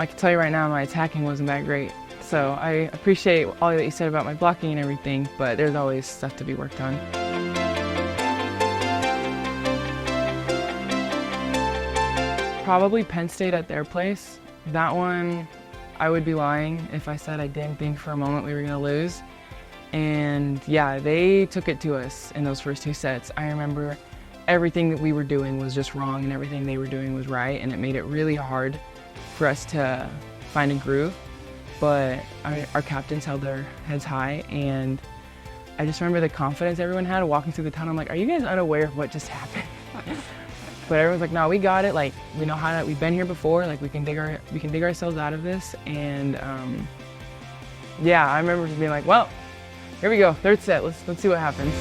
I can tell you right now, my attacking wasn't that great. So I appreciate all that you said about my blocking and everything, but there's always stuff to be worked on. Probably Penn State at their place. That one, I would be lying if I said I didn't think for a moment we were gonna lose. And yeah, they took it to us in those first 2 sets. I remember everything that we were doing was just wrong and everything they were doing was right, and it made it really hard for us to find a groove. But our captains held their heads high, and I just remember the confidence everyone had walking through the tunnel. I'm like, are you guys unaware of what just happened? But everyone's like, no, we got it. Like, we know how to, we've been here before. Like, we can dig ourselves out of this. And yeah, I remember just being like, well, here we go, 3rd set. Let's see what happens.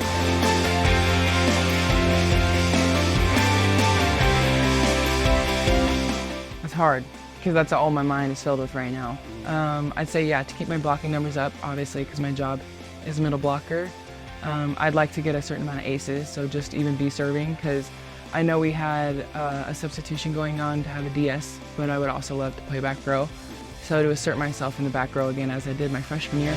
It's hard, because that's all my mind is filled with right now. I'd say, yeah, to keep my blocking numbers up, obviously, because my job is middle blocker. I'd like to get a certain amount of aces, so just even be serving, because I know we had a substitution going on to have a DS, but I would also love to play back row. So to assert myself in the back row again, as I did my freshman year.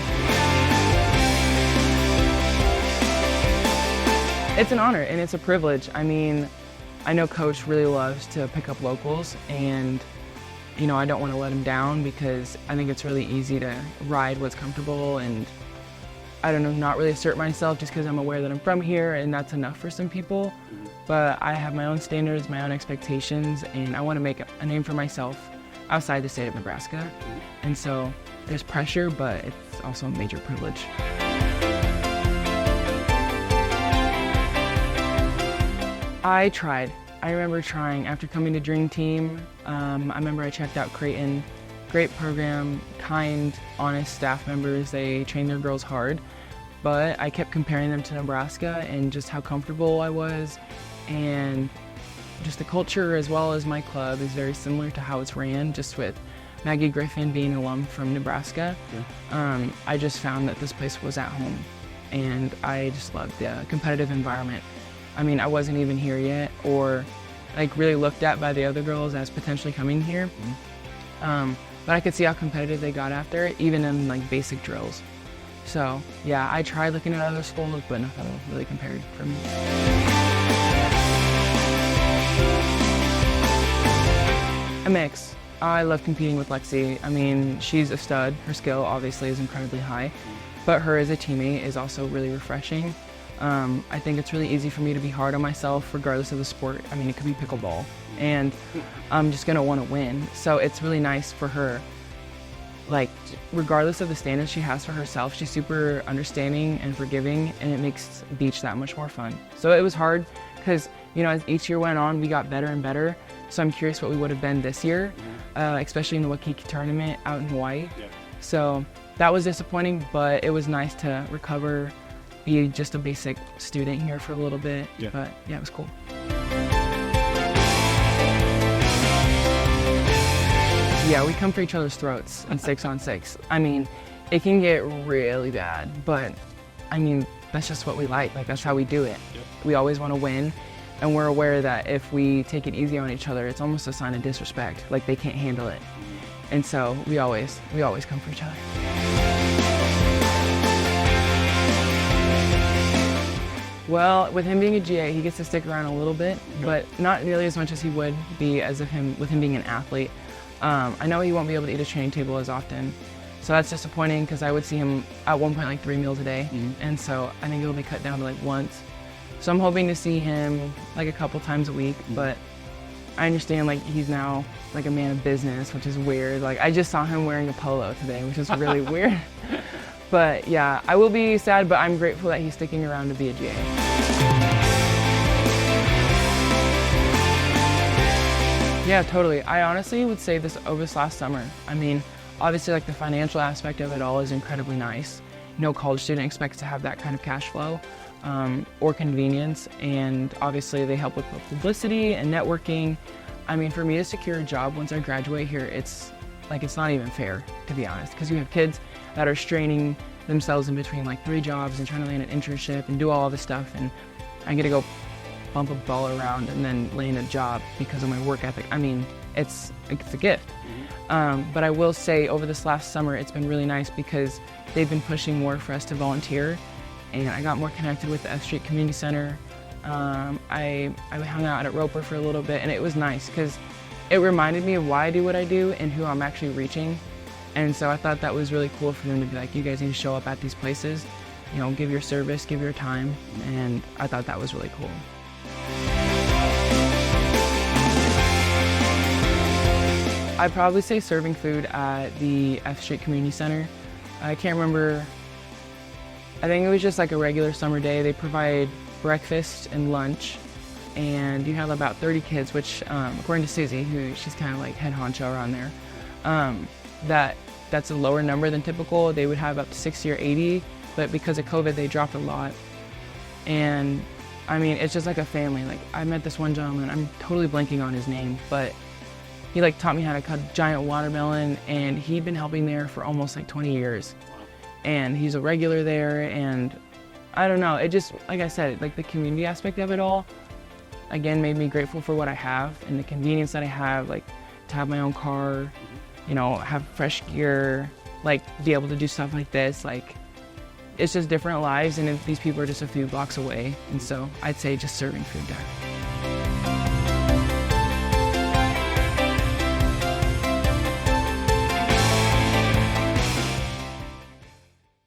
It's an honor and it's a privilege. I mean, I know Coach really loves to pick up locals, and you know, I don't want to let him down, because I think it's really easy to ride what's comfortable and, I don't know, not really assert myself just because I'm aware that I'm from here, and that's enough for some people. But I have my own standards, my own expectations, and I want to make a name for myself outside the state of Nebraska. And so there's pressure, but it's also a major privilege. I tried. I remember trying after coming to Dream Team. I remember I checked out Creighton. Great program, kind, honest staff members. They train their girls hard. But I kept comparing them to Nebraska and just how comfortable I was. And just the culture, as well as my club, is very similar to how it's ran, just with Maggie Griffin being an alum from Nebraska. Yeah. I just found that this place was at home, and I just loved the competitive environment. I mean, I wasn't even here yet, or like really looked at by the other girls as potentially coming here. But I could see how competitive they got after it, even in like basic drills. So yeah, I tried looking at other schools, but nothing really compared for me. A mix. I love competing with Lexi. I mean, she's a stud. Her skill obviously is incredibly high, but her as a teammate is also really refreshing. I think it's really easy for me to be hard on myself regardless of the sport. I mean, it could be pickleball, and I'm just gonna want to win. So it's really nice for her, like, regardless of the standards she has for herself, she's super understanding and forgiving, and it makes beach that much more fun. So it was hard because, you know, as each year went on, we got better and better. So I'm curious what we would have been this year, especially in the Waikiki tournament out in Hawaii. Yeah. So that was disappointing, but it was nice to recover, be just a basic student here for a little bit. Yeah. But yeah, it was cool. Yeah, we come for each other's throats in 6-on-6. I mean, it can get really bad, but I mean, that's just what we like. Like, that's how we do it. Yep. We always want to win, and we're aware that if we take it easy on each other, it's almost a sign of disrespect. Like, they can't handle it. And so we always come for each other. Well, with him being a GA, he gets to stick around a little bit, but not nearly as much as he would be as if with him being an athlete. I know he won't be able to eat a training table as often, so that's disappointing because I would see him at one point like 3 meals a day, and so I think it'll be cut down to like once. So I'm hoping to see him like a couple times a week, but I understand like he's now like a man of business, which is weird. Like, I just saw him wearing a polo today, which is really weird. But yeah, I will be sad, but I'm grateful that he's sticking around to be a GA. Yeah, totally. I honestly would say this over this last summer. I mean, obviously like the financial aspect of it all is incredibly nice. No college student expects to have that kind of cash flow or convenience, and obviously they help with publicity and networking. I mean, for me to secure a job once I graduate here, it's not even fair, to be honest, because you have kids that are straining themselves in between like 3 jobs and trying to land an internship and do all this stuff, and I get to go bump a ball around and then land a job because of my work ethic. I mean, it's a gift. But I will say over this last summer, it's been really nice because they've been pushing more for us to volunteer, and I got more connected with the F Street Community Center. I hung out at Roper for a little bit, and it was nice because it reminded me of why I do what I do and who I'm actually reaching. And so I thought that was really cool for them to be like, you guys need to show up at these places, you know, give your service, give your time, and I thought that was really cool. I'd probably say serving food at the F Street Community Center. I can't remember, I think it was just like a regular summer day. They provide breakfast and lunch, and you have about 30 kids, which according to Susie, who she's kind of like head honcho around there, that's a lower number than typical. They would have up to 60 or 80, but because of COVID, they dropped a lot. And I mean, it's just like a family. Like I met this one gentleman, I'm totally blanking on his name, but he like taught me how to cut a giant watermelon, and he'd been helping there for almost like 20 years. And he's a regular there, and I don't know, it just, like I said, like the community aspect of it all, again, made me grateful for what I have and the convenience that I have, like to have my own car, you know, have fresh gear, like be able to do stuff like this. Like it's just different lives, and these people are just a few blocks away. And so I'd say just serving food there.